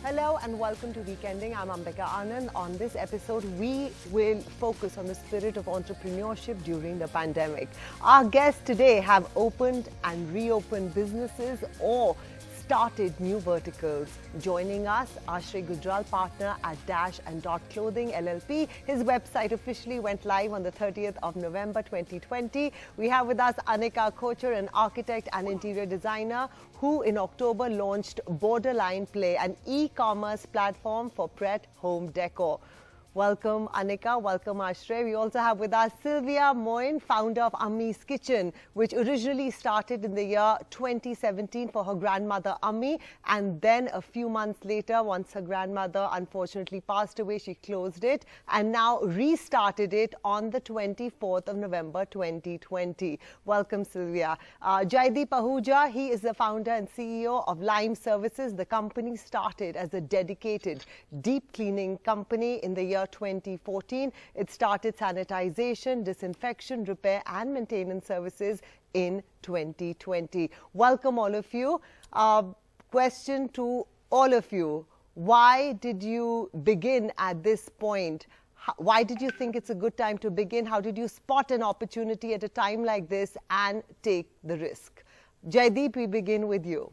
Hello and welcome to Weekending. I'm Ambika Anand. On this episode, we will focus on the spirit of entrepreneurship during the pandemic. Our guests today have opened and reopened businesses or started new verticals. Joining us, Ashray Gujral, partner at Dash and Dot Clothing LLP. His website officially went live on the 30th of November 2020. We have with us Anika Kocher, an architect and interior designer who in October launched Borderline Play, an e-commerce platform for pet home decor. Welcome Anika, welcome Ashray. We also have with us Sylvia Moin, founder of Ammi's Kitchen, which originally started in the year 2017 for her grandmother Ammi, and then a few months later, once her grandmother unfortunately passed away, she closed it and now restarted it on the 24th of November 2020. Welcome Sylvia. Jaideep Ahuja, he is the founder and CEO of Lime Services. The company started as a dedicated deep cleaning company in the year 2014. It started sanitization, disinfection, repair and maintenance services in 2020. Welcome all of you. Question to all of you. Why did you begin at this point? Why did you think it's a good time to begin? How did you spot an opportunity at a time like this and take the risk? Jaideep, we begin with you.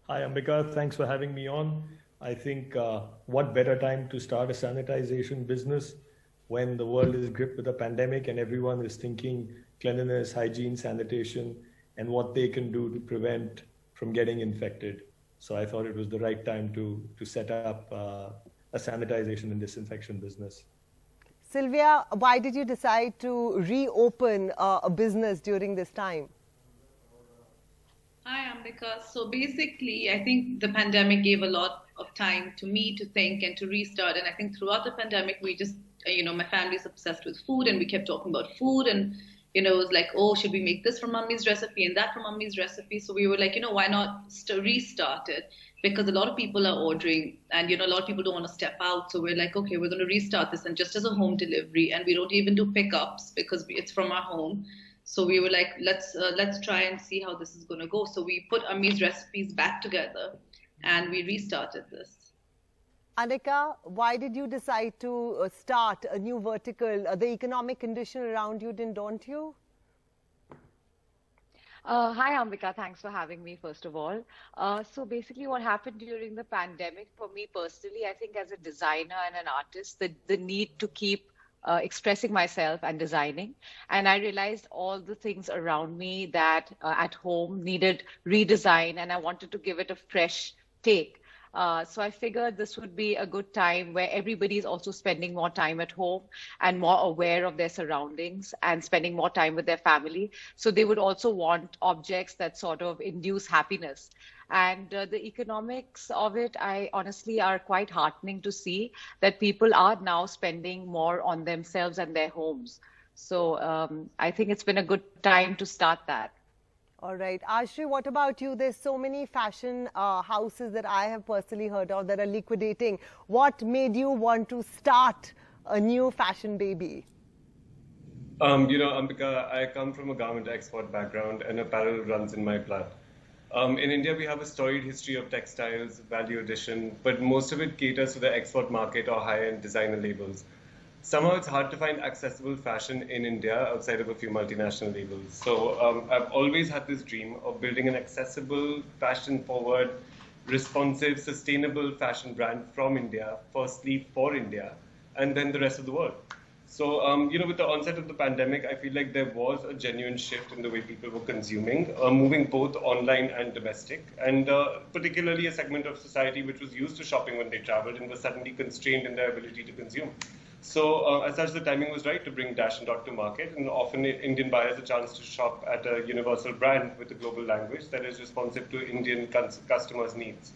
Hi Ambika, thanks for having me on. I think what better time to start a sanitization business when the world is gripped with a pandemic and everyone is thinking cleanliness, hygiene, sanitation, and what they can do to prevent from getting infected. So I thought it was the right time to set up a sanitization and disinfection business. Sylvia, why did you decide to reopen a business during this time? Hi, Ambika. So basically, I think the pandemic gave a lot of time to me to think and to restart. And I think throughout the pandemic, we just, my family's obsessed with food and we kept talking about food. And, it was like, oh, should we make this from Mummy's recipe and that from Mummy's recipe? So we were like, why not restart it? Because a lot of people are ordering and, a lot of people don't want to step out. So we're like, okay, we're going to restart this and just as a home delivery. And we don't even do pickups because it's from our home. So we were like, let's try and see how this is going to go. So we put Ammi's recipes back together and we restarted this. Anika, why did you decide to start a new vertical? The economic condition around you didn't daunt you? Hi Ambika, thanks for having me first of all. So basically what happened during the pandemic for me personally, I think as a designer and an artist, the need to keep expressing myself and designing. And I realized all the things around me that at home needed redesign and I wanted to give it a fresh take. So I figured this would be a good time where everybody is also spending more time at home and more aware of their surroundings and spending more time with their family. So they would also want objects that sort of induce happiness. And the economics of it, I honestly are quite heartening to see that people are now spending more on themselves and their homes. So I think it's been a good time to start that. All right. Ashray, what about you? There's so many fashion houses that I have personally heard of that are liquidating. What made you want to start a new fashion baby? Ambika, I come from a garment export background and apparel runs in my blood. In India, we have a storied history of textiles, value addition, but most of it caters to the export market or high-end designer labels. Somehow it's hard to find accessible fashion in India outside of a few multinational labels. So I've always had this dream of building an accessible, fashion-forward, responsive, sustainable fashion brand from India, firstly for India, and then the rest of the world. So, with the onset of the pandemic, I feel like there was a genuine shift in the way people were consuming, moving both online and domestic, and particularly a segment of society which was used to shopping when they traveled and was suddenly constrained in their ability to consume. So, as such, the timing was right to bring Dash and Dot to market and offer Indian buyers a chance to shop at a universal brand with a global language that is responsive to Indian customers' needs.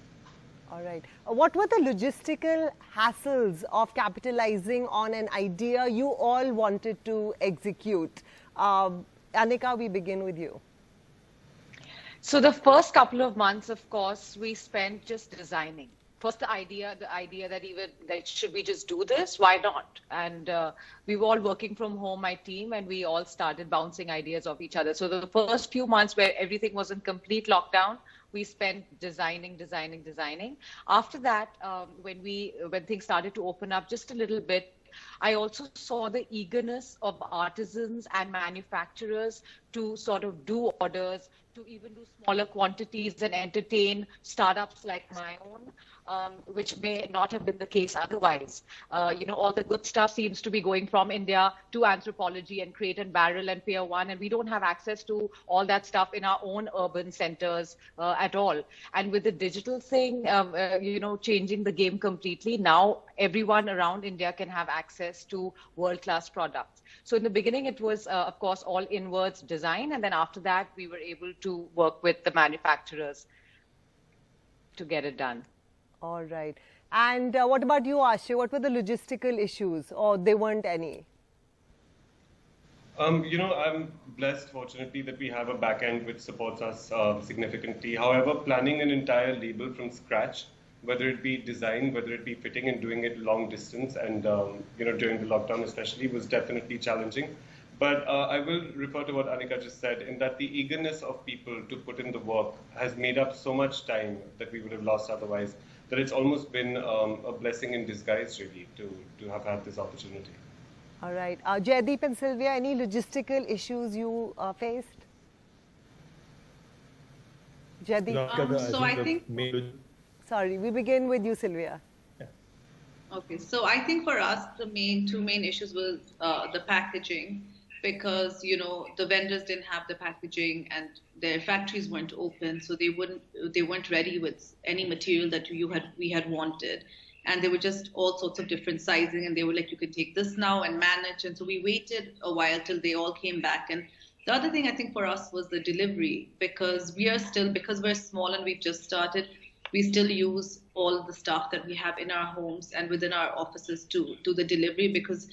All right. What were the logistical hassles of capitalizing on an idea you all wanted to execute? Anika, we begin with you. So the first couple of months, of course, we spent just designing. First, the idea that should we just do this? Why not? And we were all working from home, my team, and we all started bouncing ideas off each other. So the first few months where everything was in complete lockdown we spent designing. After that, when things started to open up just a little bit, I also saw the eagerness of artisans and manufacturers to sort of do orders, to even do smaller quantities and entertain startups like my own, which may not have been the case otherwise. All the good stuff seems to be going from India to Anthropology and Crate and Barrel and Pier 1, and we don't have access to all that stuff in our own urban centers at all. And with the digital thing, changing the game completely, now everyone around India can have access to world-class products. So in the beginning, it was, of course, all inwards design. And then after that, we were able to work with the manufacturers to get it done. All right. And what about you, Ashay? What were the logistical issues, or there weren't any? I'm blessed, fortunately, that we have a back end which supports us significantly. However, planning an entire label from scratch, whether it be design, whether it be fitting and doing it long distance, and during the lockdown especially, was definitely challenging. But I will refer to what Anika just said, in that the eagerness of people to put in the work has made up so much time that we would have lost otherwise, that it's almost been a blessing in disguise, really, to have had this opportunity. All right. Jaideep and Sylvia, any logistical issues you faced? Jaideep? Sorry, we begin with you, Sylvia. Yeah. Okay, so I think for us, the two main issues was the packaging, because, the vendors didn't have the packaging and their factories weren't open, so they weren't ready with any material that we had wanted. And they were just all sorts of different sizing, and they were like, you can take this now and manage. And so we waited a while till they all came back. And the other thing I think for us was the delivery, because we're small and we've just started, we still use all the stuff that we have in our homes and within our offices to do the delivery, because,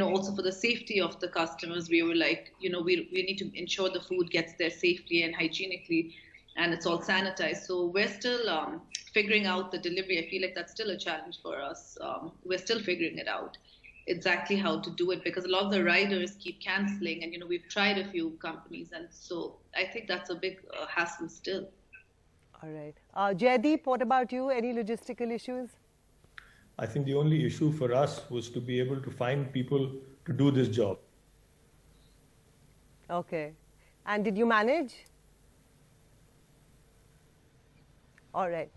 also for the safety of the customers, we were like, we need to ensure the food gets there safely and hygienically, and it's all sanitized. So we're still figuring out the delivery. I feel like that's still a challenge for us. We're still figuring it out, exactly how to do it, because a lot of the riders keep canceling, and, we've tried a few companies, and so I think that's a big hassle still. All right. Jaideep, what about you? Any logistical issues? I think the only issue for us was to be able to find people to do this job. Okay. And did you manage? All right.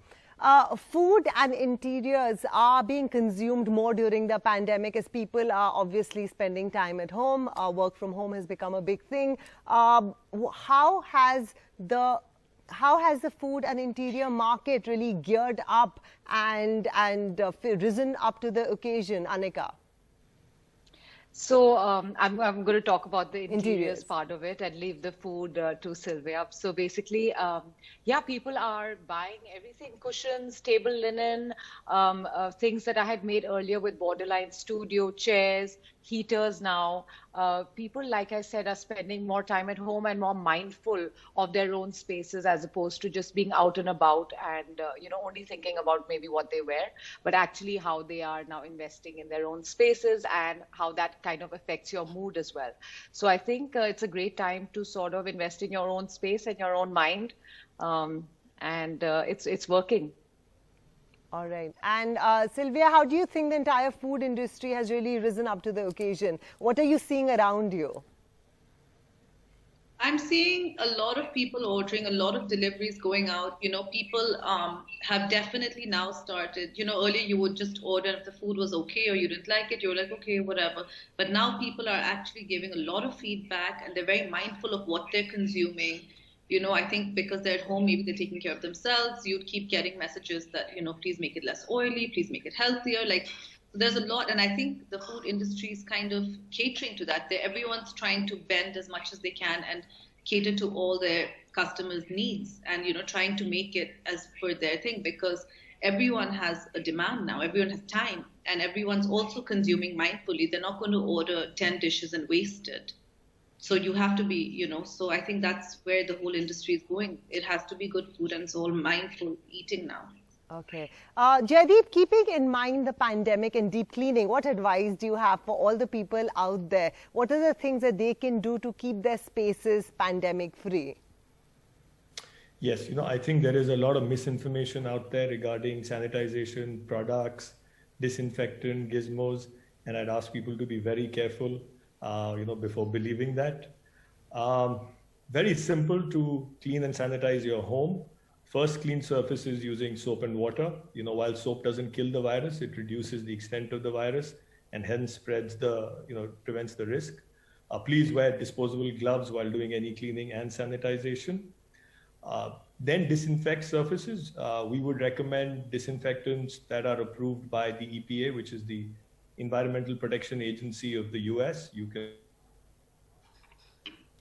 Food and interiors are being consumed more during the pandemic, as people are obviously spending time at home. Work from home has become a big thing. How has the food and interior market really geared up and risen up to the occasion, Anika? So I'm going to talk about the interiors part of it and leave the food to Sylvia. So basically, people are buying everything: cushions, table linen, things that I had made earlier with Borderline Studio, chairs, heaters now. People, like I said, are spending more time at home and more mindful of their own spaces, as opposed to just being out and about and, only thinking about maybe what they wear, but actually how they are now investing in their own spaces and how that kind of affects your mood as well. So I think it's a great time to sort of invest in your own space and your own mind. And it's working. All right. And Sylvia, how do you think the entire food industry has really risen up to the occasion? What are you seeing around you? I'm seeing a lot of people ordering, a lot of deliveries going out. People have definitely now started, earlier you would just order if the food was okay or you didn't like it, you were like, okay, whatever. But now people are actually giving a lot of feedback, and they're very mindful of what they're consuming. I think because they're at home, maybe they're taking care of themselves. You'd keep getting messages that, please make it less oily, please make it healthier. There's a lot, and I think the food industry is kind of catering to that. Everyone's trying to bend as much as they can and cater to all their customers' needs, and trying to make it as per their thing, because everyone has a demand now. Everyone has time, and everyone's also consuming mindfully. They're not going to order 10 dishes and waste it. So you have to be, so I think that's where the whole industry is going. It has to be good food, and it's all mindful eating now. Okay. Jaideep, keeping in mind the pandemic and deep cleaning, what advice do you have for all the people out there? What are the things that they can do to keep their spaces pandemic free? Yes, I think there is a lot of misinformation out there regarding sanitization products, disinfectant, gizmos, and I'd ask people to be very careful, before believing that. Um, Very simple to clean and sanitize your home. First, clean surfaces using soap and water. While soap doesn't kill the virus, it reduces the extent of the virus and hence prevents the risk. Please wear disposable gloves while doing any cleaning and sanitization. Then disinfect surfaces. We would recommend disinfectants that are approved by the EPA, which is the Environmental Protection Agency of the US. You can.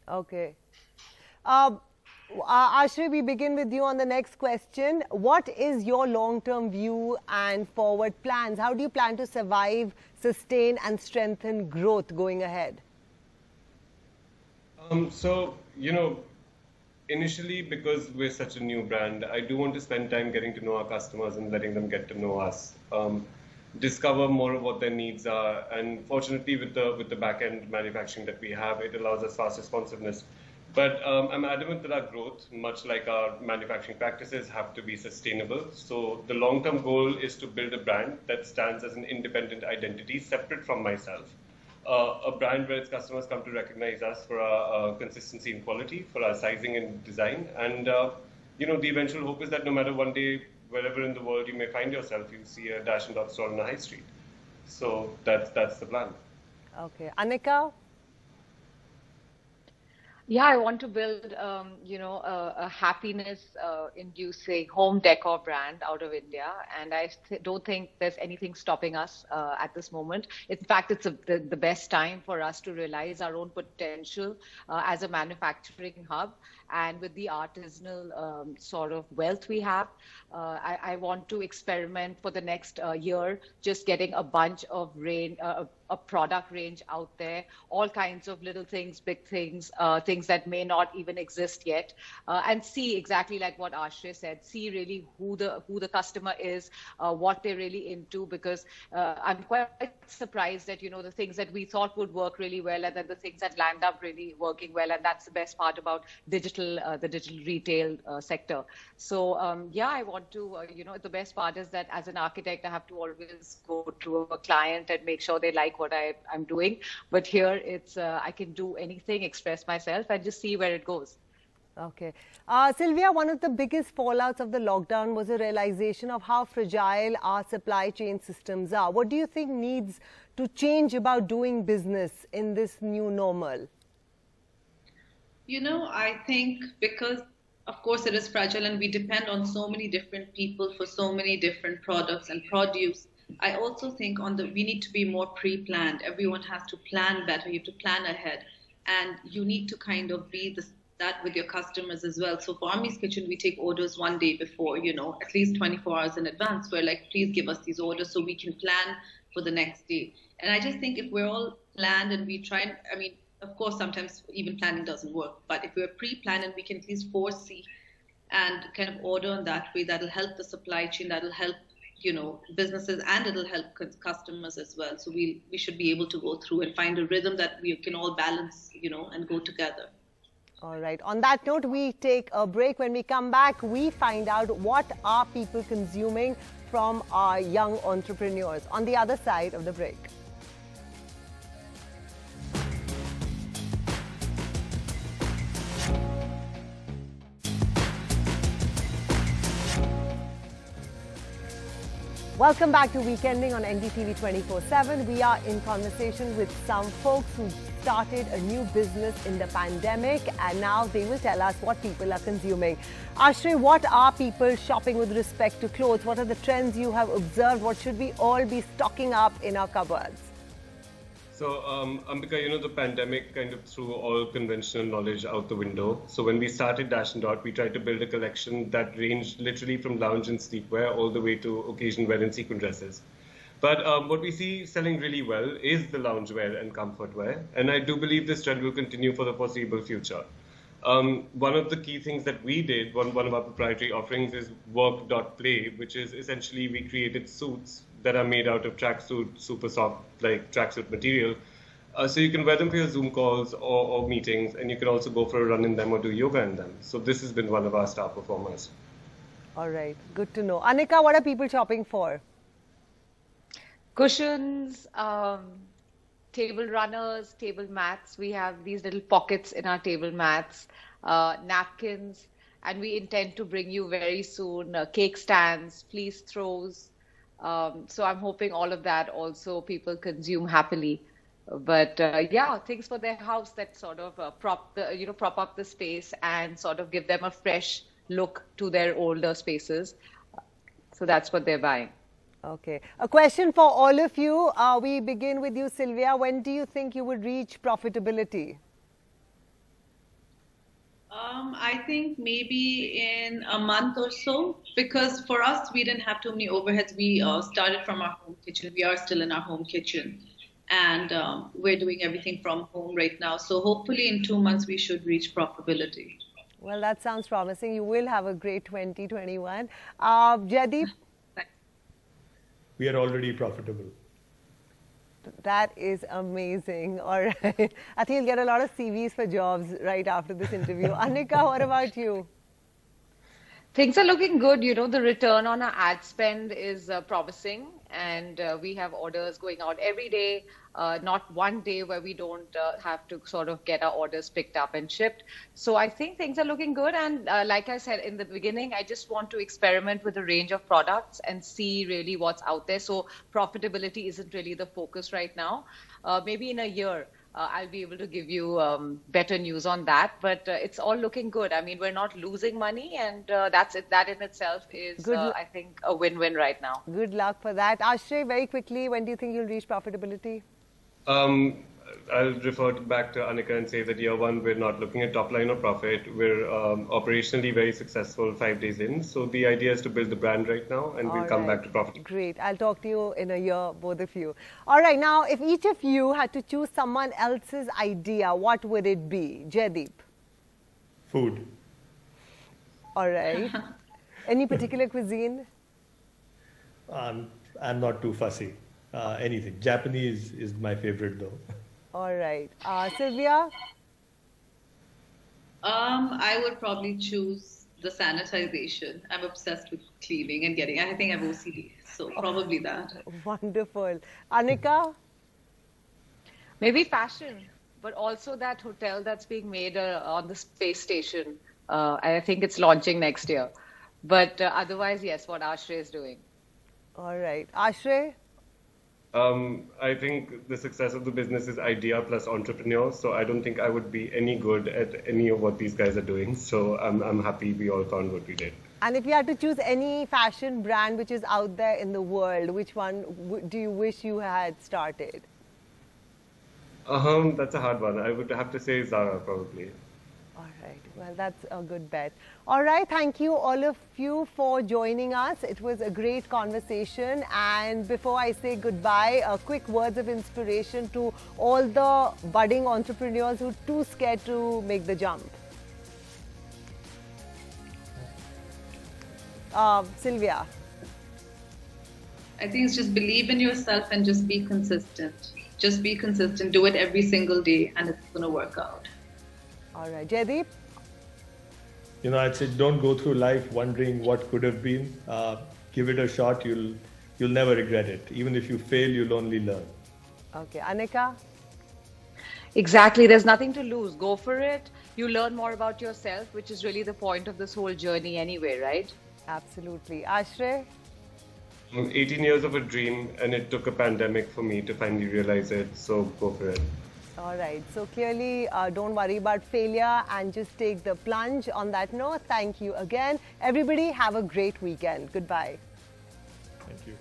Okay. Ashray, we begin with you on the next question. What is your long-term view and forward plans? How do you plan to survive, sustain and strengthen growth going ahead? Initially, because we're such a new brand, I do want to spend time getting to know our customers and letting them get to know us. Discover more of what their needs are, and fortunately with the back-end manufacturing that we have, it allows us fast responsiveness. But I'm adamant that our growth, much like our manufacturing practices, have to be sustainable. So the long-term goal is to build a brand that stands as an independent identity, separate from myself. A brand where its customers come to recognize us for our consistency in quality, for our sizing and design. And the eventual hope is that no matter one day, wherever in the world you may find yourself, you'll see a Dash & Dot store on the high street. So that's the plan. Okay. Anika? Yeah, I want to build, a happiness-inducing home decor brand out of India, and I don't think there's anything stopping us at this moment. In fact, it's the best time for us to realize our own potential as a manufacturing hub, and with the artisanal sort of wealth we have. I want to experiment for the next year, just getting a bunch of a product range out there, all kinds of little things, big things, things that may not even exist yet, and see exactly like what Ashray said, see really who the customer is, what they're really into, because I'm quite surprised that, the things that we thought would work really well and then the things that land up really working well, and that's the best part about the digital retail sector. So I want to, the best part is that as an architect, I have to always go to a client and make sure they like what I'm doing. But here it's, I can do anything, express myself and just see where it goes. Okay. Sylvia, one of the biggest fallouts of the lockdown was a realization of how fragile our supply chain systems are. What do you think needs to change about doing business in this new normal? I think because, of course, it is fragile and we depend on so many different people for so many different products and produce. I also think we need to be more pre-planned. Everyone has to plan better. You have to plan ahead. And you need to kind of be that with your customers as well. So for Ammi's Kitchen, we take orders one day before, at least 24 hours in advance. We're like, please give us these orders so we can plan for the next day. And I just think if we're all planned and we try, of course, sometimes even planning doesn't work. But if we're pre-planned and we can at least foresee and kind of order in that way, that'll help the supply chain, that'll help businesses, and it'll help customers as well. So we should be able to go through and find a rhythm that we can all balance, and go together. All right. On that note, we take a break. When we come back, we find out what are people consuming from our young entrepreneurs on the other side of the break. Welcome back to Weekending on NDTV 24/7. We are in conversation with some folks who started a new business in the pandemic, and now they will tell us what people are consuming. Ashray, what are people shopping with respect to clothes? What are the trends you have observed? What should we all be stocking up in our cupboards? So, Ambika, the pandemic kind of threw all conventional knowledge out the window. So when we started Dash & Dot, we tried to build a collection that ranged literally from lounge and sleepwear all the way to occasion wear and sequin dresses. But what we see selling really well is the loungewear and comfort wear. And I do believe this trend will continue for the foreseeable future. One of the key things that we did, one of our proprietary offerings is work.play, which is essentially we created suits that are made out of tracksuit, super soft, like tracksuit material. So you can wear them for your Zoom calls or meetings, and you can also go for a run in them or do yoga in them. So this has been one of our star performers. All right, good to know. Anika, what are people shopping for? Cushions, table runners, table mats. We have these little pockets in our table mats, napkins, and we intend to bring you very soon cake stands, fleece throws. So I'm hoping all of that also people consume happily. But yeah, things for their house that sort of prop up the space and sort of give them a fresh look to their older spaces. So that's what they're buying. Okay. A question for all of you. We begin with you, Sylvia. When do you think you would reach profitability? I think maybe in a month or so, because for us, we didn't have too many overheads. We started from our home kitchen. We are still in our home kitchen, and we're doing everything from home right now. So hopefully in 2 months, we should reach profitability. Well, that sounds promising. You will have a great 2021. Jaideep? We are already profitable. That is amazing. All right. I think you'll get a lot of CVs for jobs right after this interview. Anika, what about you? Things are looking good. You know, the return on our ad spend is promising, and we have orders going out every day. Not one day where we don't have to sort of get our orders picked up and shipped. So I think things are looking good. And like I said in the beginning, I just want to experiment with a range of products and see really what's out there. So profitability isn't really the focus right now. Maybe in a year, I'll be able to give you better news on that. But it's all looking good. I mean, we're not losing money, and that's it. That in itself is, I think, a win-win right now. Good luck for that. Ashray, very quickly, when do you think you'll reach profitability? I'll refer back to Anika and say that year one, we're not looking at top line or profit. We're operationally very successful 5 days in. So the idea is to build the brand right now, and we'll come back to profit. Great. I'll talk to you in a year, both of you. All right. Now, if each of you had to choose someone else's idea, what would it be? Jaideep? Food. All right. Any particular cuisine? I'm not too fussy. Anything. Japanese is my favorite though. All right. Sylvia? I would probably choose the sanitization. I'm obsessed with cleaning and getting, I think I have OCD, so probably that. Wonderful. Anika? Maybe fashion, but also that hotel that's being made on the space station. I think it's launching next year. But otherwise, yes, what Ashray is doing. All right. Ashray? I think the success of the business is idea plus entrepreneur. So I don't think I would be any good at any of what these guys are doing. So I'm happy we all found what we did. And if you had to choose any fashion brand which is out there in the world, which one do you wish you had started? That's a hard one. I would have to say Zara probably. All right. Well, that's a good bet. All right. Thank you, all of you, for joining us. It was a great conversation. And before I say goodbye, quick words of inspiration to all the budding entrepreneurs who are too scared to make the jump. Sylvia? I think it's just believe in yourself and just be consistent. Just be consistent. Do it every single day, and it's going to work out. All right. Jaideep? You know, I'd say don't go through life wondering what could have been. Give it a shot. You'll never regret it. Even if you fail, you'll only learn. Okay. Anika? Exactly. There's nothing to lose. Go for it. You learn more about yourself, which is really the point of this whole journey anyway, right? Absolutely. Ashray? 18 years of a dream, and it took a pandemic for me to finally realize it. So go for it. All right. So clearly, don't worry about failure and just take the plunge. On that note, thank you again. Everybody, have a great weekend. Goodbye. Thank you.